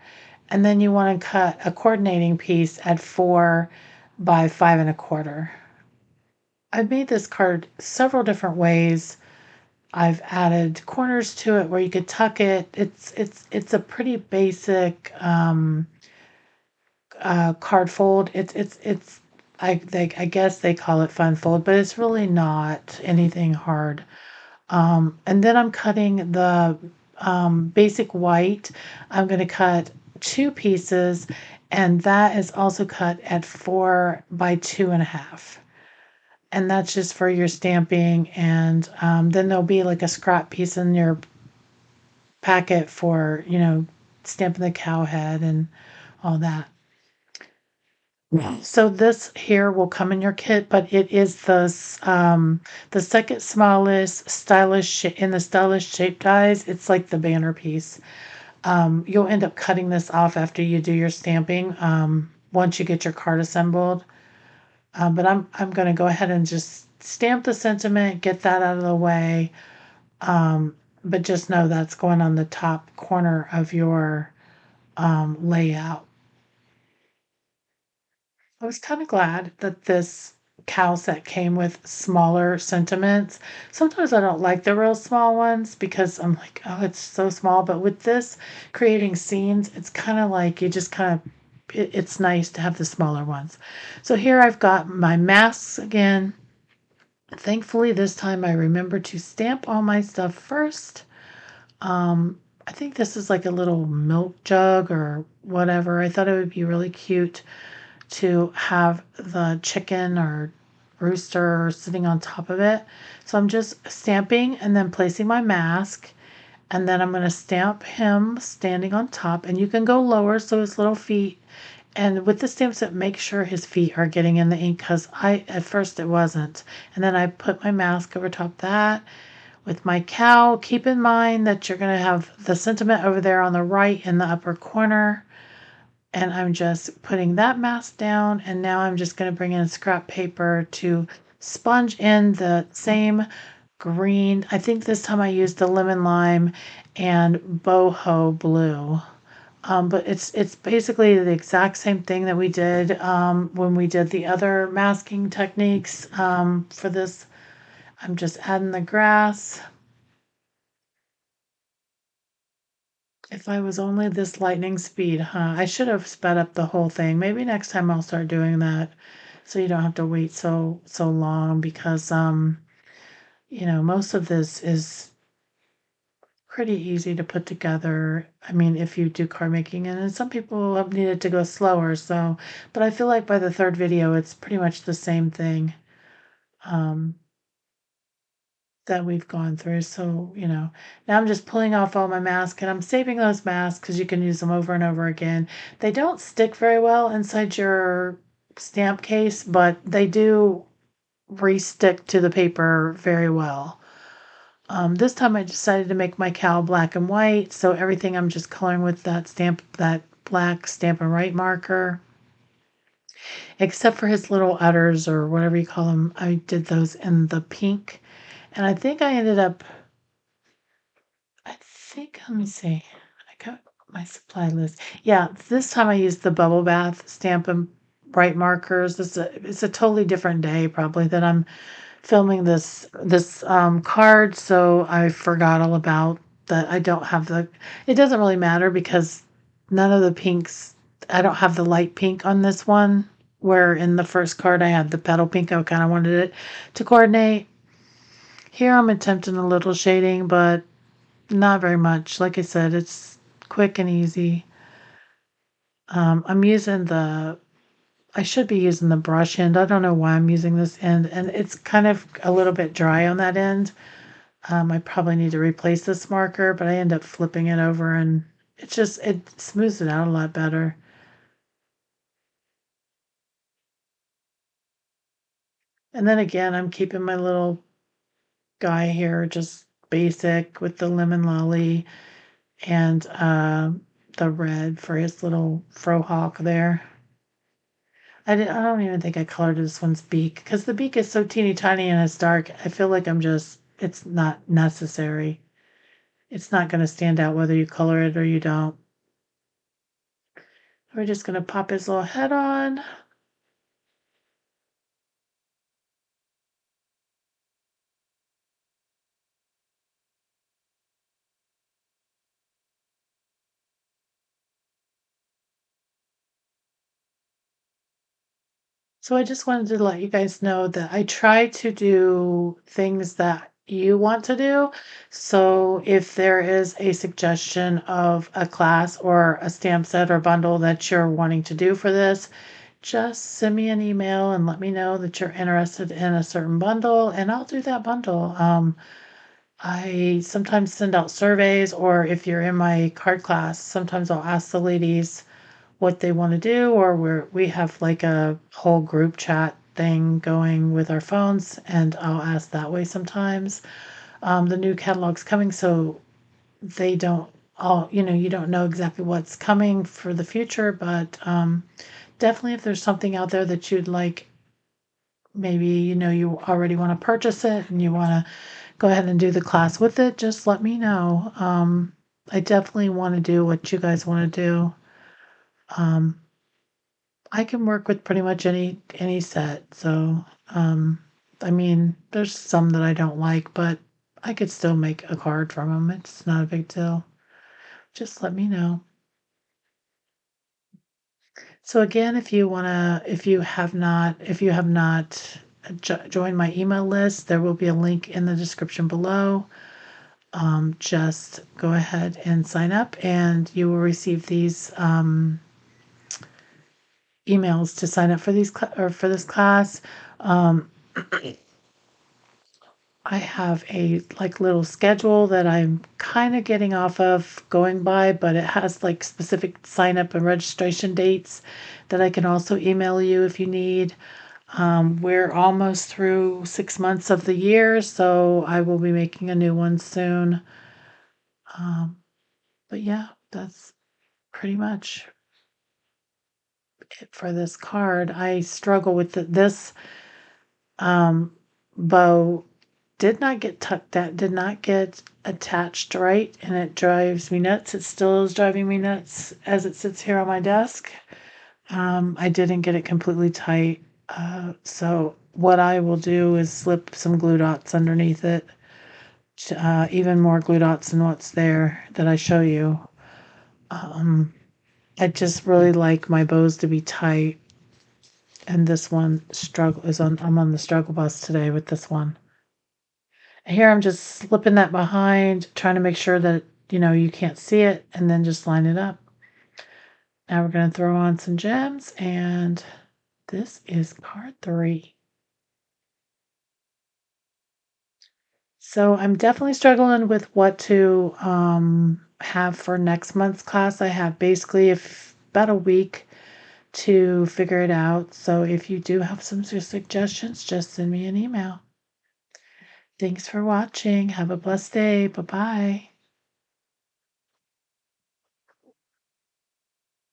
And then you want to cut a coordinating piece at 4 by 5 1/4. I've made this card several different ways. I've added corners to it where you could tuck it. It's a pretty basic card fold. I guess they call it fun fold, but it's really not anything hard. And then I'm cutting the basic white. I'm going to cut 2 pieces, and that is also cut at 4 by 2.5. And that's just for your stamping. And then there'll be like a scrap piece in your packet for, stamping the cow head and all that. So this here will come in your kit, but it is the second smallest in the stylish shape dies. It's like the banner piece. You'll end up cutting this off after you do your stamping, once you get your card assembled. But I'm going to go ahead and just stamp the sentiment, get that out of the way. But just know that's going on the top corner of your layout. I was kind of glad that this cow set came with smaller sentiments. Sometimes I don't like the real small ones because I'm like, oh, it's so small. But with this creating scenes, it's kind of like you just kind of, it's nice to have the smaller ones. So here I've got my masks again. Thankfully, this time I remember to stamp all my stuff first. I think this is like a little milk jug or whatever. I thought it would be really cute to have the chicken or rooster sitting on top of it. So I'm just stamping and then placing my mask. And then I'm going to stamp him standing on top. And you can go lower so his little feet. And with the stamp set, make sure his feet are getting in the ink because at first it wasn't. And then I put my mask over top that with my cow. Keep in mind that you're going to have the sentiment over there on the right in the upper corner. And I'm just putting that mask down, and now I'm just going to bring in scrap paper to sponge in the same green. I think this time I used the lemon lime and boho blue. But it's basically the exact same thing that we did when we did the other masking techniques for this. I'm just adding the grass. If I was only this lightning speed, huh? I should have sped up the whole thing. Maybe next time I'll start doing that so you don't have to wait so long because most of this is pretty easy to put together. I mean, if you do card making, and some people have needed to go slower, so but I feel like by the third video it's pretty much the same thing. Um that we've gone through. So, now I'm just pulling off all my masks and I'm saving those masks because you can use them over and over again. They don't stick very well inside your stamp case, but they do re-stick to the paper very well. This time I decided to make my cow black and white, so everything I'm just coloring with that black Stampin' Right marker, except for his little udders or whatever you call them. I did those in the pink, and I think, let me see. I got my supply list. Yeah, this time I used the Bubble Bath Stampin' Bright markers. It's a totally different day probably that I'm filming this card, so I forgot all about that. I don't have it doesn't really matter because none of the pinks, I don't have the light pink on this one, where in the first card I had the petal pink. I kind of wanted it to coordinate. Here I'm attempting a little shading, but not very much. Like I said, it's quick and easy. I'm using I should be using the brush end. I don't know why I'm using this end, and it's kind of a little bit dry on that end. I probably need to replace this marker, but I end up flipping it over and it smooths it out a lot better. And then again, I'm keeping my little guy here just basic with the lemon lolly and the red for his little frohawk there. I don't even think I colored this one's beak because the beak is so teeny tiny and it's dark. I feel like I'm just it's not necessary. It's not going to stand out whether you color it or you don't. We're just going to pop his little head on. So I just wanted to let you guys know that I try to do things that you want to do. So if there is a suggestion of a class or a stamp set or bundle that you're wanting to do for this, just send me an email and let me know that you're interested in a certain bundle, and I'll do that bundle. I sometimes send out surveys, or if you're in my card class, sometimes I'll ask the ladies what they want to do, or we have like a whole group chat thing going with our phones, and I'll ask that way sometimes. The new catalog's coming, so they don't all, you don't know exactly what's coming for the future, but definitely if there's something out there that you'd like, maybe, you already want to purchase it and you want to go ahead and do the class with it, just let me know. I definitely want to do what you guys want to do. Um, I can work with pretty much any set. So, I mean, there's some that I don't like, but I could still make a card from them. It's not a big deal. Just let me know. So again, if you have not joined my email list, there will be a link in the description below. Just go ahead and sign up, and you will receive these emails to sign up for or for this class. Um, I have a like little schedule that I'm kind of getting off of going by, but it has like specific sign up and registration dates that I can also email you if you need. We're almost through 6 months of the year, so I will be making a new one soon. Um, but yeah, that's pretty much it for this card. I struggle with this um, bow did not get tucked that did not get attached right, and it drives me nuts. It still is driving me nuts as it sits here on my desk. I didn't get it completely tight. So what I will do is slip some glue dots underneath it, even more glue dots than what's there that I show you. Um, I just really like my bows to be tight, and this one struggle is on. I'm on the struggle bus today with this one. Here I'm just slipping that behind, trying to make sure that, you can't see it, and then just line it up. Now we're going to throw on some gems, and this is card 3. So I'm definitely struggling with what to have for next month's class. I have basically about a week to figure it out. So if you do have some suggestions, just send me an email. Thanks for watching. Have a blessed day. Bye-bye.